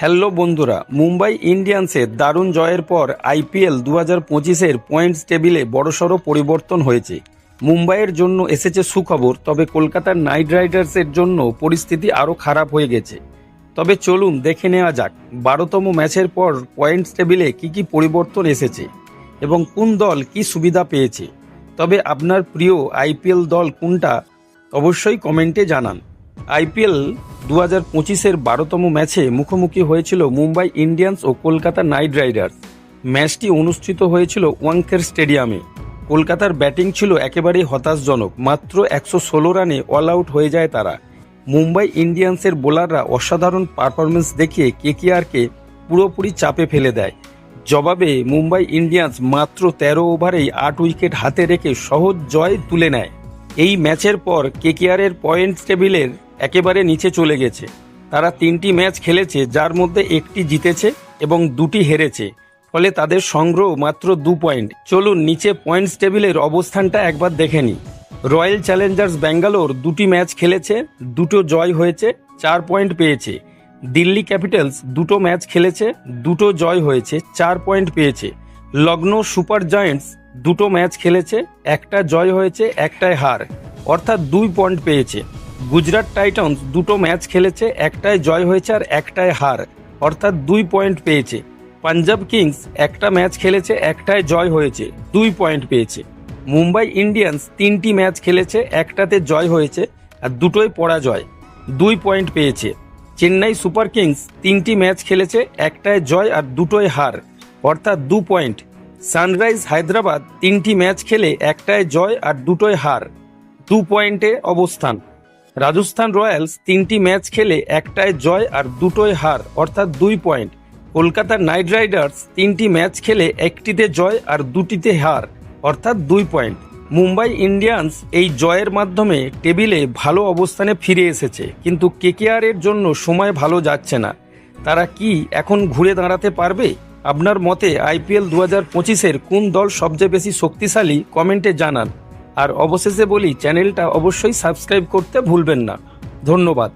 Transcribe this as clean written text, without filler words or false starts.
Hello বন্ধুরা, মুম্বাই ইন্ডিয়ান্সের দারুণ জয়ের পর আইপিএল 2025-এর পয়েন্টস টেবিলে বড়সড় পরিবর্তন হয়েছে। মুম্বাইয়ের জন্য এসেছে সুখবর, তবে কলকাতার নাইট রাইডার্সের জন্য পরিস্থিতি আরও খারাপ হয়ে গেছে। তবে চলুন দেখে নেওয়া যাক 12তম ম্যাচের পর পয়েন্টস টেবিলে কী পরিবর্তন এসেছে এবং কোন দল কী সুবিধা পেয়েছে। তবে আপনার প্রিয় আইপিএল দল কোনটা অবশ্যই কমেন্টে জানান। আইপিএল 2025-এর 12তম ম্যাচে মুখোমুখি হয়েছিল মুম্বাই ইন্ডিয়ান্স ও কলকাতা নাইট রাইডার্স। ম্যাচটি অনুষ্ঠিত হয়েছিল ওয়াংখেড়ে স্টেডিয়ামে। কলকাতার ব্যাটিং ছিল একেবারেই হতাশজনক, মাত্র 116 রানে অল আউট হয়ে যায় তারা। মুম্বাই ইন্ডিয়ান্সের বোলাররা অসাধারণ পারফরমেন্স দেখিয়ে কেকেআরকে পুরোপুরি চাপে ফেলে দেয়। জবাবে মুম্বাই ইন্ডিয়ান্স মাত্র 13 ওভারেই 8 উইকেট হাতে রেখে সহজ জয় তুলে নেয়। এই ম্যাচের পর কেকেআরের পয়েন্টস টেবিলের একেবারে নিচে চলে গেছে। তারা 3টি ম্যাচ খেলেছে, যার মধ্যে 1টি জিতেছে এবং 2টি হেরেছে, ফলে তাদের সংগ্রহ মাত্র 2 পয়েন্ট। চলুন নিচে পয়েন্টস টেবিলের অবস্থানটা একবার দেখে নিই। রয়্যাল চ্যালেঞ্জার্স ব্যাঙ্গালোর 2টি ম্যাচ খেলেছে, 2টো জয় হয়েছে, 4 পয়েন্ট পেয়েছে। দিল্লি ক্যাপিটালস 2টো ম্যাচ খেলেছে, 2টো জয় হয়েছে, 4 পয়েন্ট পেয়েছে। লখনৌ সুপার জায়ান্টস 2টো ম্যাচ খেলেছে, 1টা জয় হয়েছে, 1টায় হার, অর্থাৎ 2 পয়েন্ট পেয়েছে। গুজরাট টাইটান্স 2টো ম্যাচ খেলেছে, 1টায় জয় হয়েছে আর 1টায় হার, অর্থাৎ 2 পয়েন্ট পেয়েছে। পাঞ্জাব কিংস 1টা ম্যাচ খেলেছে, 1টায় জয় হয়েছে, 2 পয়েন্ট পেয়েছে। মুম্বাই ইন্ডিয়ান্স 3টি ম্যাচ খেলেছে, 1টাতে জয় হয়েছে আর 2টোই পরাজয়, 2 পয়েন্ট পেয়েছে। চেন্নাই সুপার কিংস 3টি ম্যাচ খেলেছে, 1টায় জয় আর 2টোই হার, অর্থাৎ 2 পয়েন্ট। সানরাইজ হায়দ্রাবাদ 3টি ম্যাচ খেলে 1টায় জয় আর 2টোই হার, 2 পয়েন্টে অবস্থান। রাজস্থান রয়্যালস 3টি ম্যাচ খেলে 1টায় জয় আর 2টোই হার, অর্থাৎ 2 পয়েন্ট। কলকাতা নাইট রাইডার্স 3টি ম্যাচ খেলে 1টিতে জয় আর 2টিতে হার, অর্থাৎ 2 পয়েন্ট। মুম্বাই ইন্ডিয়ান্স এই জয়ের মাধ্যমে টেবিলে ভালো অবস্থানে ফিরে এসেছে, কিন্তু কেকেআরের জন্য সময় ভালো যাচ্ছে না। তারা কি এখন ঘুরে দাঁড়াতে পারবে? আপনার মতে আইপিএল 2025-এর কোন দল সবচেয়ে বেশি শক্তিশালী কমেন্টে জানান। আর অবশেষে বলি, চ্যানেলটা অবশ্যই সাবস্ক্রাইব করতে ভুলবেন না। ধন্যবাদ।